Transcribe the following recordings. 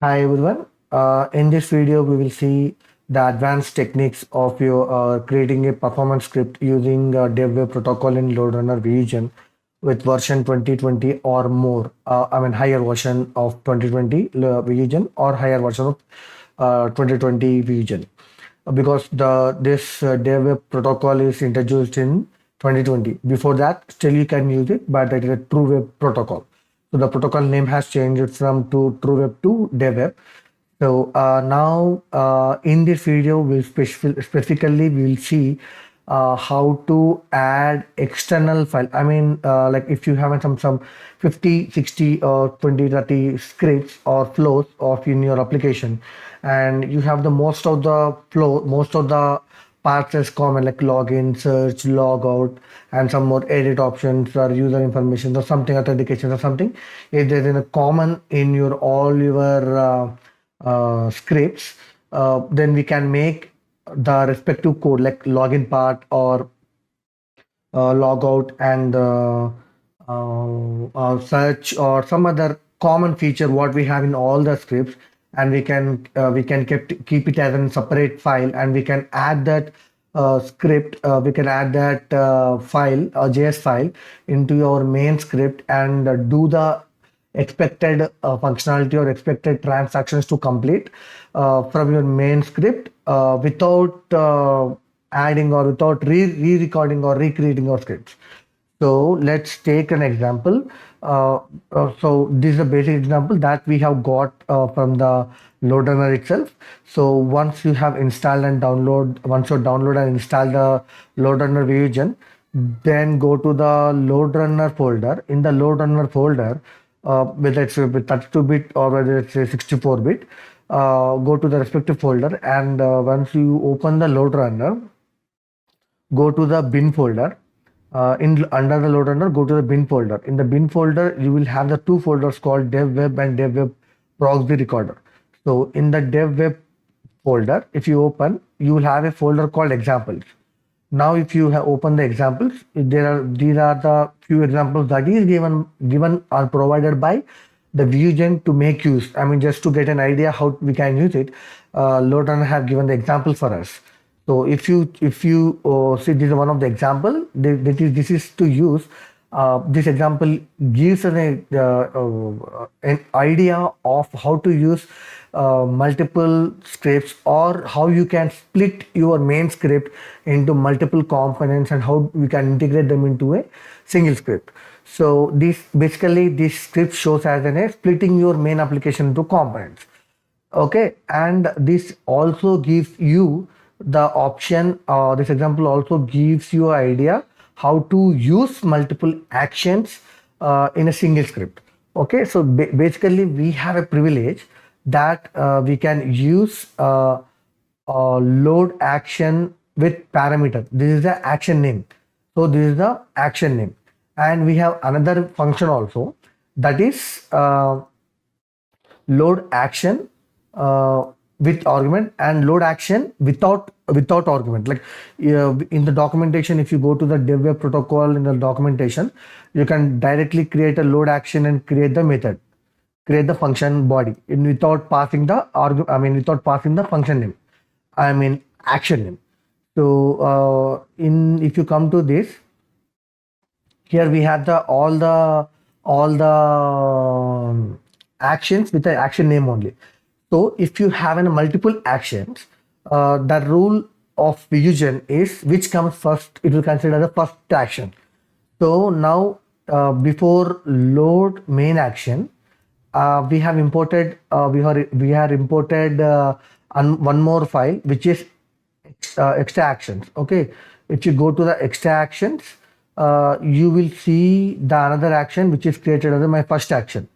Hi everyone. In this video, we will see the advanced techniques of your creating a performance script using DevWeb protocol in LoadRunner region with version 2020 or more. Higher version of 2020 region or higher version of 2020 region. Because this DevWeb protocol is introduced in 2020. Before that, still you can use it, but it is a true web protocol. So the protocol name has changed from to TrueWeb to DevWeb. So now in this video, we'll specifically we'll see how to add external file. Like if you have some 50, 60 or 20, 30 scripts or flows of in your application, and you have the most of the flow, most of the parts is common like login, search, logout, and some more edit options or user information or something, authentication or something. If there is a common in your all your scripts, then we can make the respective code like login part or logout and search or some other common feature what we have in all the scripts, and we can keep it as a separate file, and we can add that script, we can add that file or JS file into your main script and do the expected functionality or expected transactions to complete from your main script without adding or without re-recording or recreating your scripts. So let's take an example. So this is a basic example that we have got from the LoadRunner itself. So once you have installed and once you download and install the LoadRunner region, then go to the LoadRunner folder. In the LoadRunner folder, whether it's 32-bit or whether it's 64-bit, go to the respective folder, and once you open the LoadRunner, go to the bin folder. Under the LoadRunner, go to the bin folder. In the bin folder, you will have the two folders called DevWeb and DevWeb proxy recorder. So in the DevWeb folder, if you open, you will have a folder called examples. Now, if you have opened the examples, these are the few examples that is given or provided by the Vusion to make use. Just to get an idea how we can use it, LoadRunner have given the example for us. So if you see, this is one of the example. This is to use. This example gives an idea of how to use multiple scripts, or how you can split your main script into multiple components and how we can integrate them into a single script. So this script shows as a splitting your main application into components. Okay, and this also gives you the option. This example also gives you an idea how to use multiple actions in a single script. Okay, so basically we have a privilege that we can use load action with parameter. This is the action name. So this is the action name, and we have another function also, that is load action with argument and load action without argument. Like in the documentation, if you go to the DevWeb protocol in the documentation, you can directly create a load action and create the method, create the function body without passing the without passing the function name, action name. So if you come to this, here we have all the actions with the action name only. So if you have multiple actions, the rule of Vusion is which comes first, it will consider the first action. So now before load main action, we have imported one more file, which is extra actions. Okay, if you go to the extra actions, you will see the another action which is created as my first action.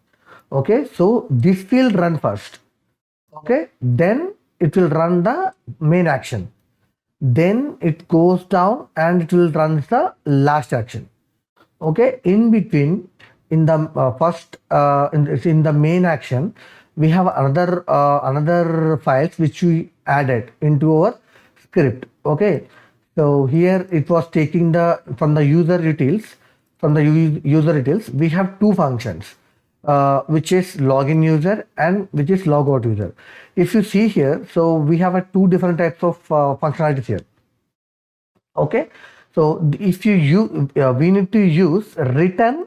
Okay, so this will run first. Okay, then it will run the main action, then it goes down and it will run the last action. Okay, in between, in the first in the main action, we have another files which we added into our script. Okay, so here it was taking from the user utils. We have two functions. which is login user and which is logout user. If you see here, so we have two different types of functionalities here. Okay, so if you use, we need to use return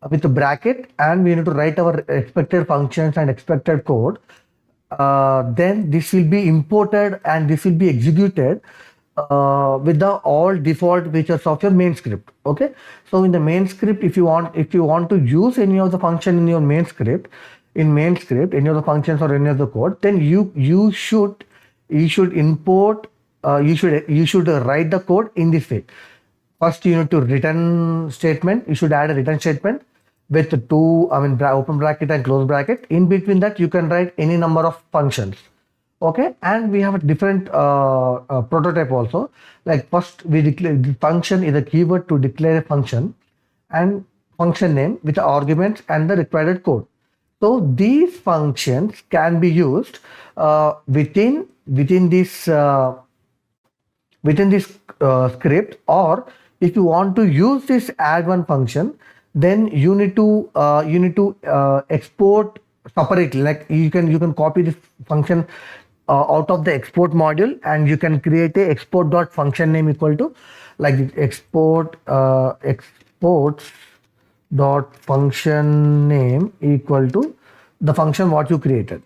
with a bracket, and we need to write our expected functions and expected code. Then this will be imported and this will be executed with the all default features of your main script. Okay, so in the main script, if you want to use any of the function in your main script, any of the functions or any of the code, then you should import, you should write the code in this way. First, you need to return statement. You should add a return statement with two, open bracket and close bracket. In between that, you can write any number of functions. Okay, and we have a different prototype also. Like first, we declare the function is a keyword to declare a function, and function name with the arguments and the required code. So these functions can be used within this script, or if you want to use this add one function, then you need to export separately. Like you can copy this function out of the export module, and you can create a export dot function name equal to like export exports dot function name equal to the function what you created,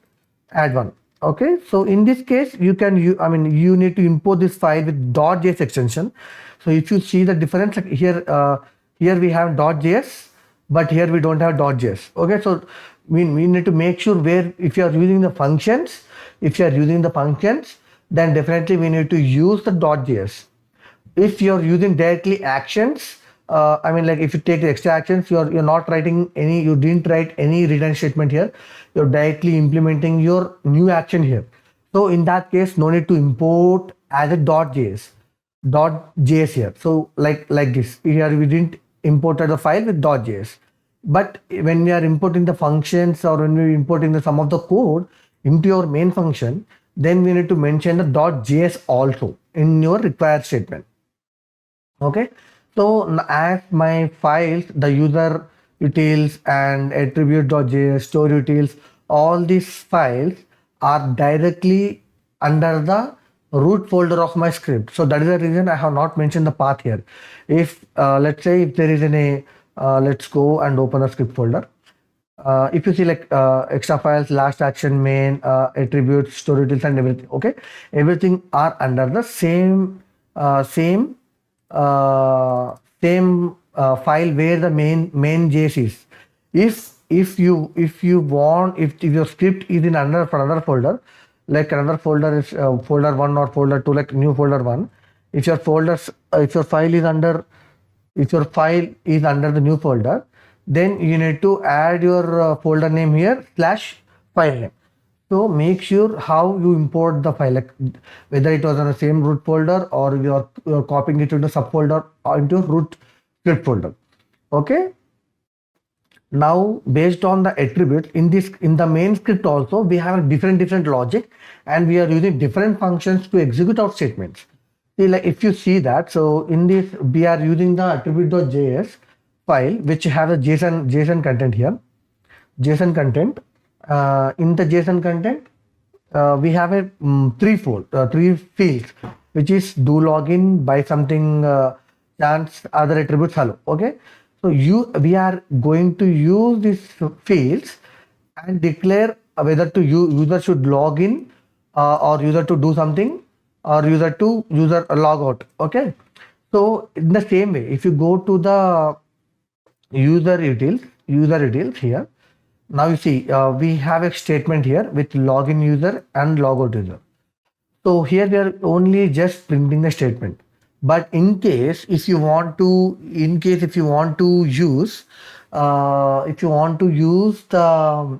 add one. Okay, so in this case, you need to import this file with .js extension. So if you see the difference, like here we have .js, but here we don't have .js. Okay, so we need to make sure where, if you are using the functions, then definitely we need to use the .js. If you're using directly actions, like if you take the extra actions, you're not writing any, you didn't write any return statement here. You're directly implementing your new action here. So in that case, no need to import as a .js here. So like this, here we didn't imported the file with .js. But when we are importing the functions, or when we're importing the sum of the code into your main function, then we need to mention the .js also in your required statement. Okay, so as my files, the user utils and attribute.js, store utils, all these files are directly under the root folder of my script. So that is the reason I have not mentioned the path here. If let's say if there is any, let's go and open a script folder. If you see like extra files, last action, main, attributes, store utils and everything. Okay, everything are under the same file where the main JS is. If your script is in another folder, like another folder is folder 1 or folder 2, like new folder 1. If your file is under the new folder, then you need to add your folder name here /file name. So make sure how you import the file, like whether it was on the same root folder or you're copying it into the subfolder or into root script folder. Okay. Now based on the attributes in the main script also, we have a different logic, and we are using different functions to execute our statements. See, like if you see that, so in this we are using the attribute.js file, which have a JSON content here, JSON content. In the JSON content, we have a three fields, which is do login, buy something, chance, other attributes, hello. Okay, so we are going to use these fields and declare whether to user should log in, or user to do something, or user log out. Okay, so in the same way, if you go to the user utils here, now you see we have a statement here with login user and logout user. So here we are only just printing the statement. But in case if you want to use the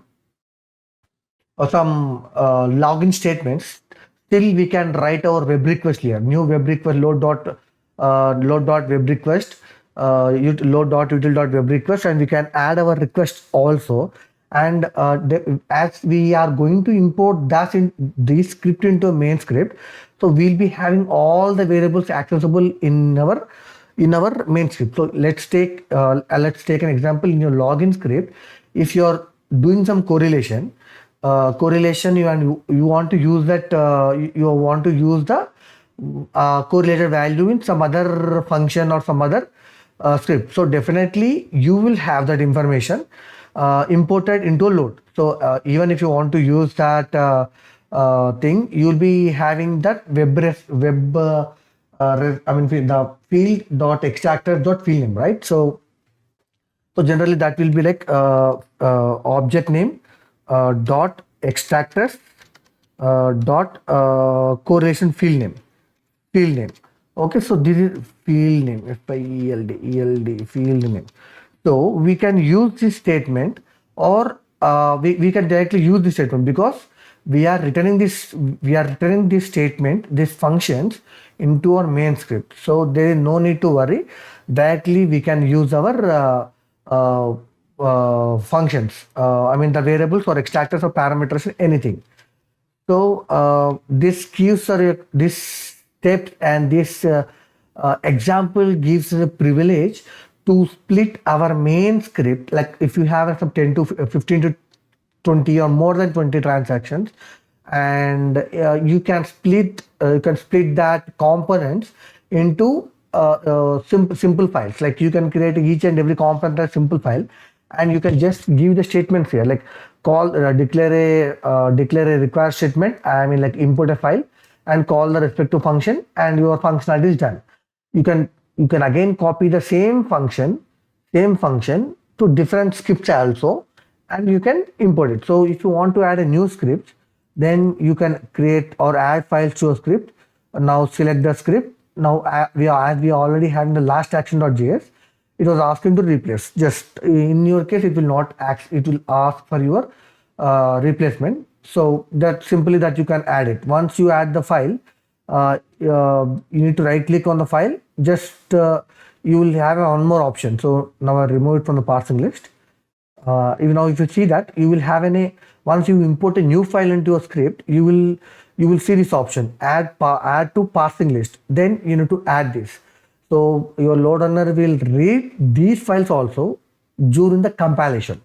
some login statements, still we can write our web request here. New web request load dot web request, load.util.web request, and we can add our request also. And as we are going to import this script into a main script, so we'll be having all the variables accessible in our main script. So let's take an example in your login script. if you're doing some correlation, you want to use that, you want to use the correlated value in some other function or some other script. So definitely you will have that information imported into a load. So even if you want to use that thing, you'll be having that the field dot extractor dot field name, right? So generally that will be like object name dot extractors dot correlation field name. Okay, so this is field name, field name. So we can use this statement, or we can directly use this statement, because we are returning this statement, these functions, into our main script. So there is no need to worry. Directly we can use our functions, the variables or extractors or parameters, anything. So this gives this step, and this example gives us a privilege to split our main script. Like if you have some 10 to 15 to 20 or more than 20 transactions, and you can split that components into simple files. Like you can create each and every component as simple file, and you can just give the statements here, like declare a require statement, like import a file and call the respective function, and your functionality is done. You can again copy the same function to different scripts also, and you can import it. So if you want to add a new script, then you can create or add files to a script. Now select the script. Now we already had the last action.js. It was asking to replace. Just in your case, it will not ask. It will ask for your replacement. So that simply that you can add it. Once you add the file, you need to right click on the file. Just you will have one more option. So now I remove it from the parsing list. Even now, if you see that, you will have once you import a new file into a script, you will see this option, add to parsing list. Then you need to add this. So your LoadRunner will read these files also during the compilation.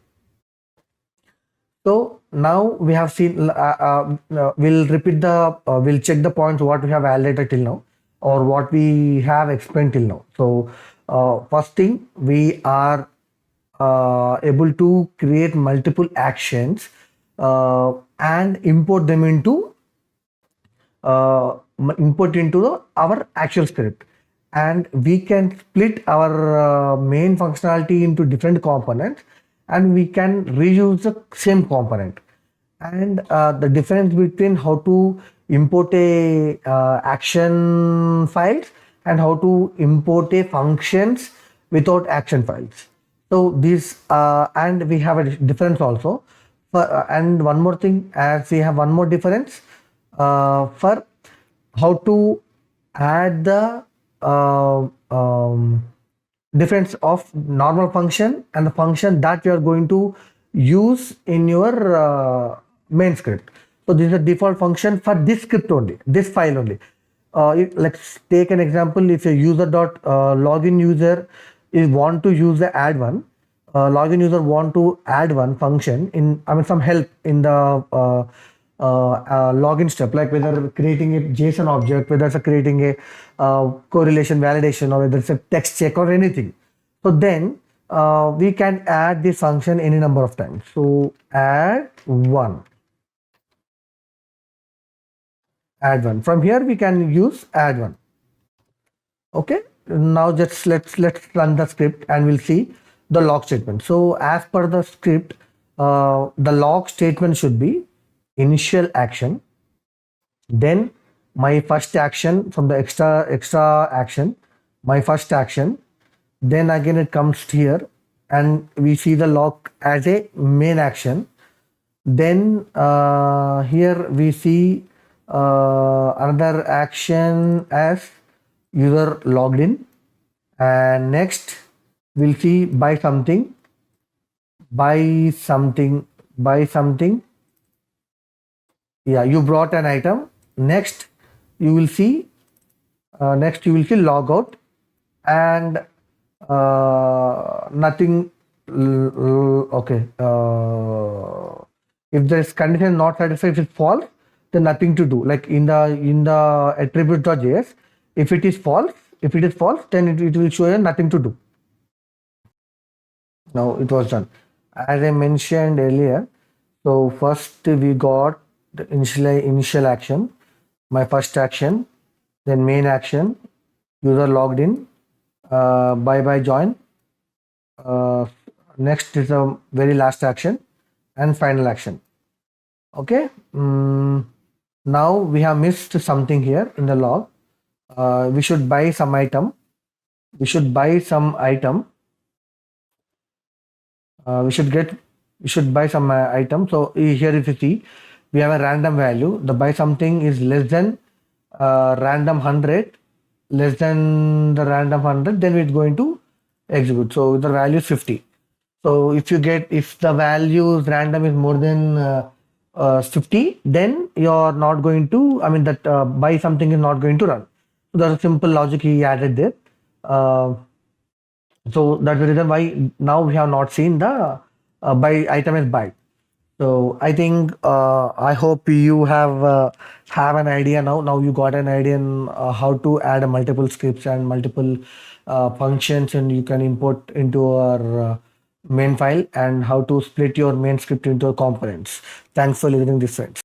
So now we have seen, we'll check the points what we have validated till now, or what we have explained till now. So first thing, we are able to create multiple actions and import them into our actual script, and we can split our main functionality into different components, and we can reuse the same component. And the difference between how to import a action files and how to import a functions without action files. So this and we have a difference also. And one more thing, as we have one more difference for how to add the difference of normal function and the function that you are going to use in your main script. So this is a default function for this script only, this file only. Let's take an example. If a user.login user is want to use the add one, login user want to add one function in, some help in the login step, like whether creating a JSON object, whether it's creating a correlation validation, or whether it's a text check or anything. So then we can add this function any number of times. So add one. From here we can use add one. Okay, now just let's run the script and we'll see the log statement. So as per the script, the log statement should be initial action, then my first action from the extra action, my first action, then again it comes here and we see the log as a main action. Then here we see another action as user logged in, and next we'll see buy something. Yeah, you brought an item. Next you will see log out, and nothing Okay. If this condition is not satisfied, if it's false, then nothing to do. Like in the attribute.js, if it is false, then it will show you nothing to do. Now it was done. As I mentioned earlier, so first we got the initial action, my first action, then main action, user logged in, bye join. Next is the very last action and final action. Okay. Now we have missed something here in the log. We should buy some item. We should buy some item. We should buy some item. So here if you see, we have a random value. The buy something is less than random 100, less than the random 100, then it's going to execute. So the value is 50. So if the value random is more than 50, then you're not going to, I mean that buy something is not going to run. So that's a simple logic he added there. So that's the reason why now we have not seen the buy item as buy. So I think I hope you have an idea now. Now you got an idea on how to add a multiple scripts and multiple functions, and you can import into our main file, and how to split your main script into components. Thanks for listening this, friends.